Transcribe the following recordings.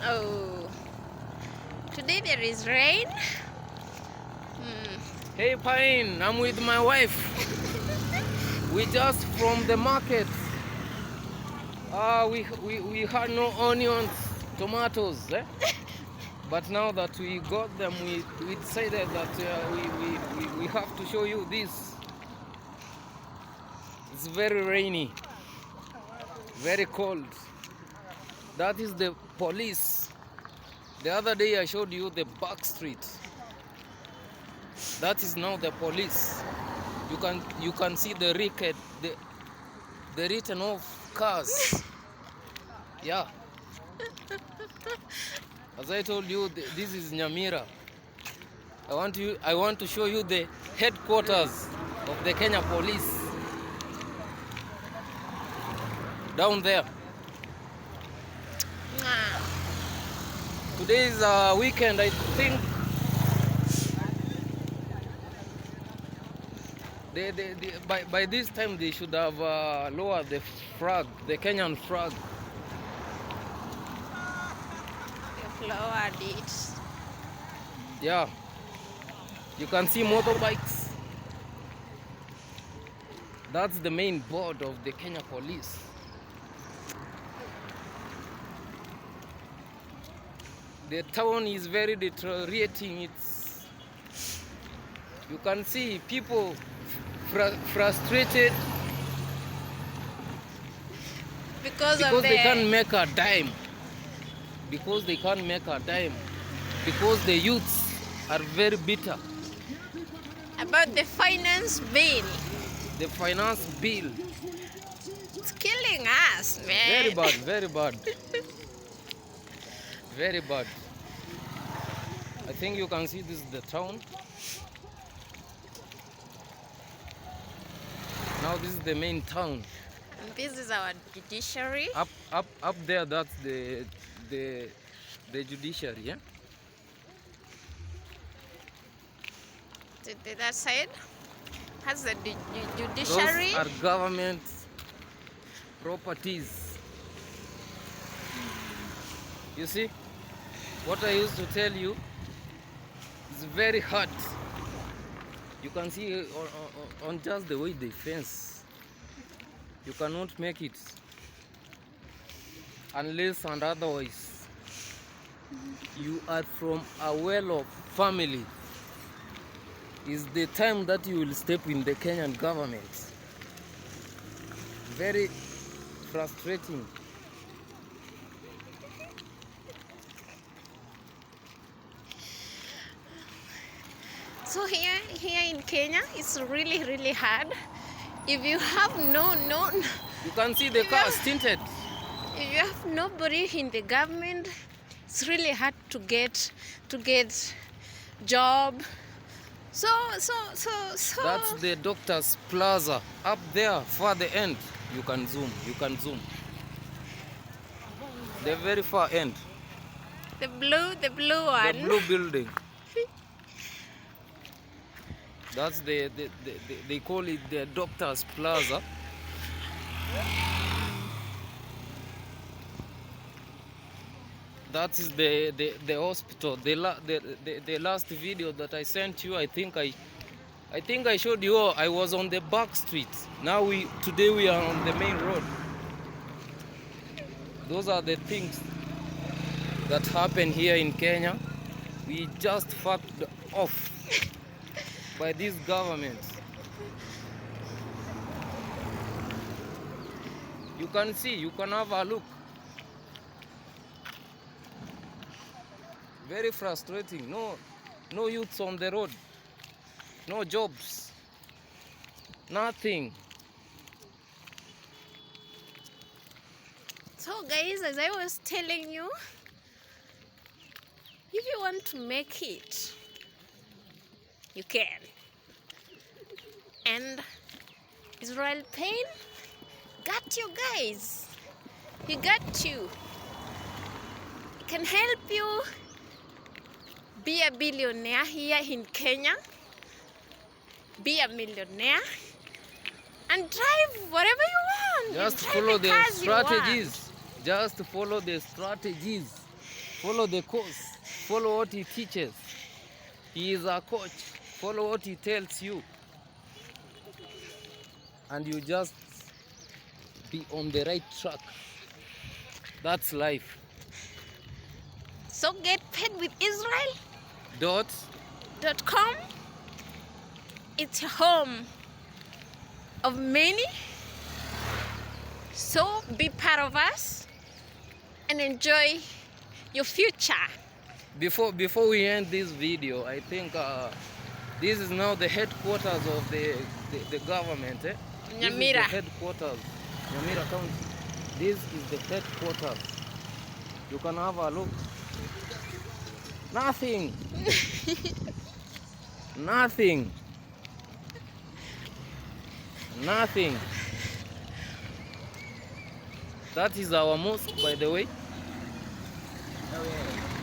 Oh, today there is rain. Hey Pine, I'm with my wife. We just from the market. We had no onions, tomatoes, eh? But now that we got them, we decided that we have to show you this. It's very rainy, very cold. That is the police. The other day I showed you the back street. That is now the police. You can see the record, the written off cars. Yeah. As I told you, this is Nyamira. I want to show you the headquarters of the Kenya Police. Down there. Today is a weekend, I think. By this time they should have lowered the flag, the Kenyan flag. They've lowered it. Yeah. You can see motorbikes. That's the main board of the Kenya Police. The town is very deteriorating. You can see people frustrated Because they can't make a dime. Because they can't make a dime. Because the youths are very bitter. About the finance bill. The finance bill. It's killing us, man. Very bad, very bad. Very bad. I think you can see this is the town. Now this is the main town. And this is our judiciary. Up there, that's the judiciary, yeah? That side has the judiciary. Those are government properties. You see, what I used to tell you is very hard. You can see on just the way they fence. You cannot make it unless and otherwise you are from a well-off family. Is the time that you will step in the Kenyan government. Very frustrating. So here in Kenya, it's really hard. If you have no, you can see the cars tinted. If you have nobody in the government, it's really hard to get job. So. That's the Doctor's Plaza up there, far the end. You can zoom. The very far end. The blue one. The blue building. That's they call it the Doctor's Plaza. That is the hospital. The last video that I sent you, I think I showed you. I was on the back street. Today we are on the main road. Those are the things that happen here in Kenya. We just fucked off by this government. You can see, you can have a look. Very frustrating. No youths on the road. No jobs. Nothing. So guys, as I was telling you, if you want to make it, you can. And Israel Payne got you guys. He got you. He can help you be a billionaire here in Kenya, be a millionaire, and drive whatever you want. Just follow the strategies. Just follow the strategies. Follow the course. Follow what he teaches. He is a coach. Follow what he tells you. And you just be on the right track. That's life. So get paid with Israel. .com. It's a home of many. So be part of us and enjoy your future. Before we end this video, I think this is now the headquarters of the government. This is the Nyamira. headquarters. Nyamira County. This is the headquarters. You can have a look. Nothing. Nothing. Nothing. That is our mosque, by the way.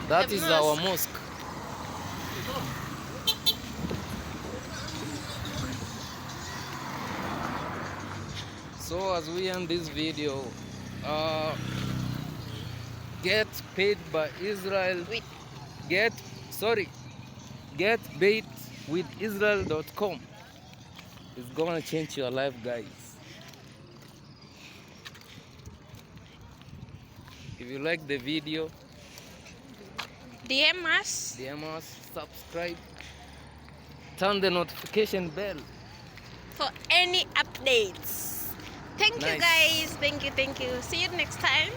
That The is mosque. our mosque. So as we end this video, get paid by Israel. Wait. Get paid with Israel.com. It's gonna change your life, guys. If you like the video, DM us. DM us, subscribe, turn the notification bell. For any updates. Thank you Nice. guys. Thank you. See you next time.